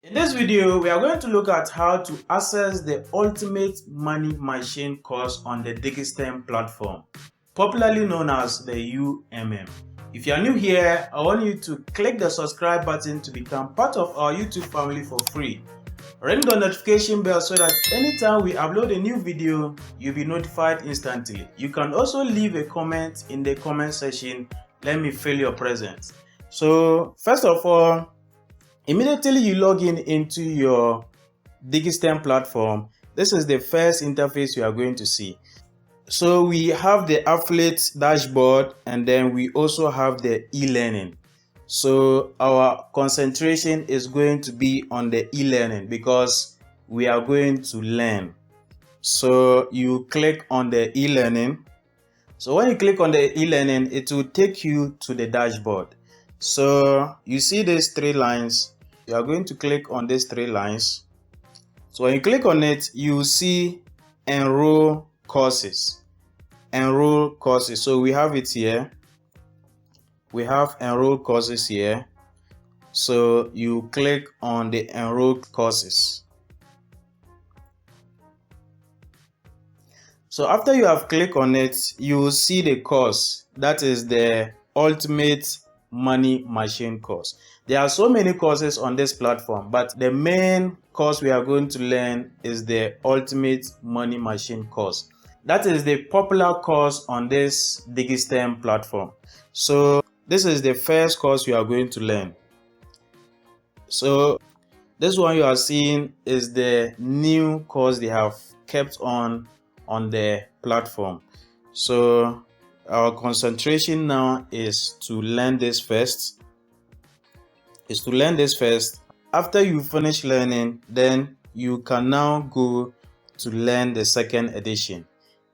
In this video, we are going to look at how to access the ultimate money machine course on the Digitstem platform, popularly known as the UMM. If you are new here, I want you to click the subscribe button to become part of our YouTube family for free. Ring the notification bell so that anytime we upload a new video, you'll be notified instantly. You can also leave a comment in the comment section. Let me feel your presence. So first of all, immediately you log in into your Digitstem platform, this is the first interface you are going to see. So we have the affiliate dashboard, and then we also have the e-learning. So our concentration is going to be on the e-learning because we are going to learn. So you click on the e-learning. So when you click on the e-learning, it will take you to the dashboard. So you see these three lines. You are going to click on these three lines. So when you click on it, you see enroll courses. Enroll courses. So we have it here. We have enroll courses here. So you click on the enroll courses. So after you have clicked on it, you will see the course. That is the ultimate money machine course. There are so many courses on this platform, but the main course we are going to learn is the ultimate money machine course. That is the popular course on this Digitstem platform. So this is the first course we are going to learn. So this one you are seeing is the new course they have kept on the platform. So our concentration now is to learn this first. After you finish learning, then you can now go to learn the second edition.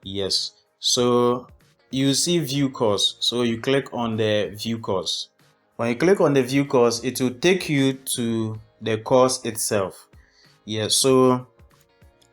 Yes. So you see view course. So you click on the view course. When you click on the view course, it will take you to the course itself. Yes. So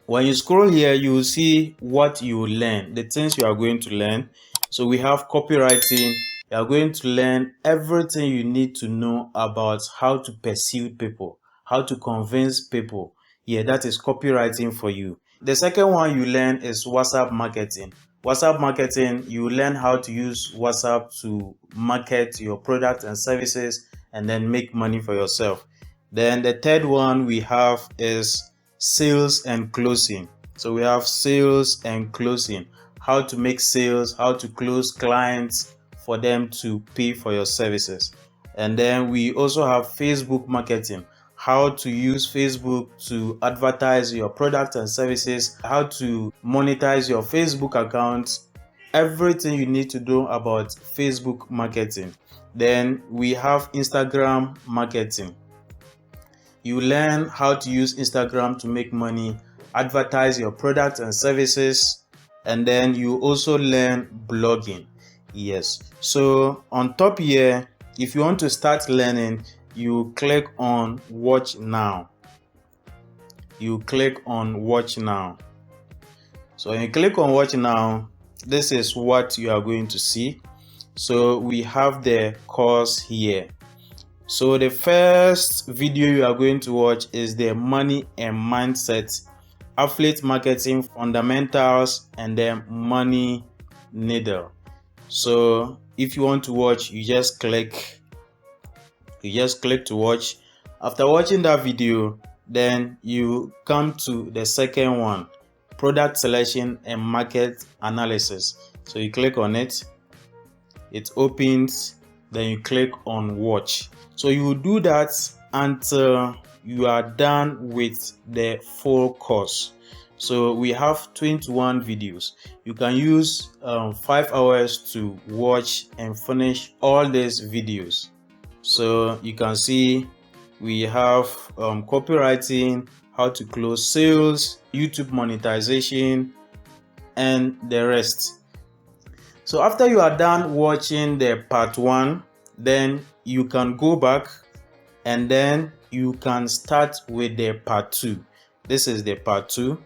when you scroll here, you will see what you will learn, the things you are going to learn. So we have copywriting. You are going to learn everything you need to know about how to persuade people, how to convince people. Yeah, that is copywriting for you. The second one you learn is WhatsApp marketing. WhatsApp marketing, you learn how to use WhatsApp to market your products and services and then make money for yourself. Then the third one we have is sales and closing. So we have sales and closing, how to make sales, how to close clients for them to pay for your services. And then we also have Facebook marketing, how to use Facebook to advertise your products and services, how to monetize your Facebook account, everything you need to know about Facebook marketing. Then we have Instagram marketing. You learn how to use Instagram to make money, advertise your products and services, and then you also learn blogging. Yes. So on top here, if you want to start learning, you click on watch now. You click on watch now. So when you click on watch now, this is what you are going to see. So we have the course here. So the first video you are going to watch is the money and mindset, affiliate marketing fundamentals, and then money needle. So if you want to watch, you just click to watch. After watching that video, then you come to the second one, product selection and market analysis. So you click on it, it opens, then you click on watch. So you will do that until you are done with the full course. So we have 21 videos. You can use 5 hours to watch and finish all these videos. So you can see we have copywriting, how to close sales, YouTube monetization, and the rest. So after you are done watching the part 1, then you can go back and then you can start with the part 2. This is the part 2.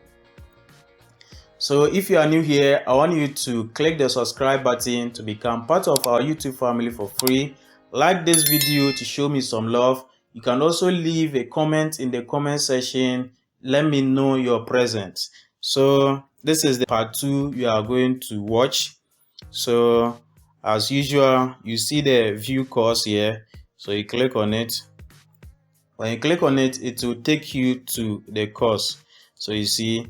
So if you are new here, I want you to click the subscribe button to become part of our YouTube family for free. Like this video to show me some love. You can also leave a comment in the comment section. Let me know your presence. So this is the part 2 you are going to watch. So as usual, you see the view course here. So you click on it. When you click on it, it will take you to the course. So you see,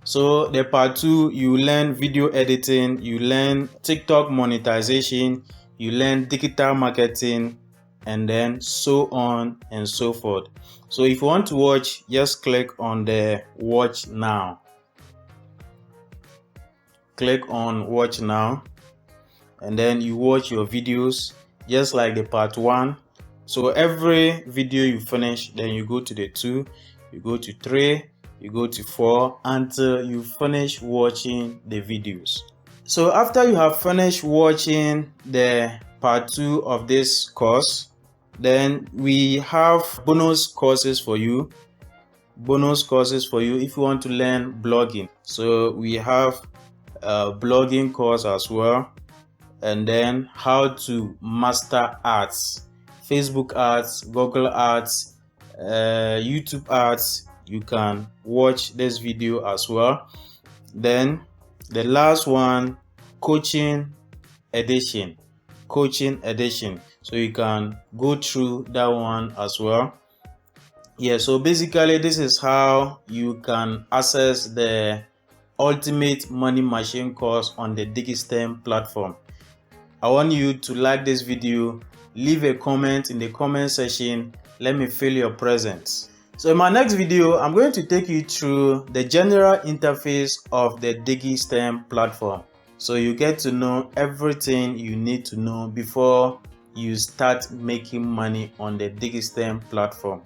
so the part 2, you learn video editing, you learn TikTok monetization, you learn digital marketing, and then so on and so forth. So if you want to watch, just click on the watch now. Click on watch now, and then you watch your videos just like the part 1. So every video you finish, then you go to the 2, you go to 3, you go to 4 until you finish watching the videos. So after you have finished watching the part 2 of this course, then we have bonus courses for you. Bonus courses for you if you want to learn blogging. So we have a blogging course as well, and then how to master ads, Facebook ads, Google ads, YouTube ads. You can watch this video as well. Then the last one, coaching edition. So you can go through that one as well. Yeah, so basically this is how you can access the ultimate money machine course on the Digitstem platform. I want you to like this video, leave a comment in the comment section. Let me feel your presence. So in my next video, I'm going to take you through the general interface of the Digitstem platform, so you get to know everything you need to know before you start making money on the Digitstem platform.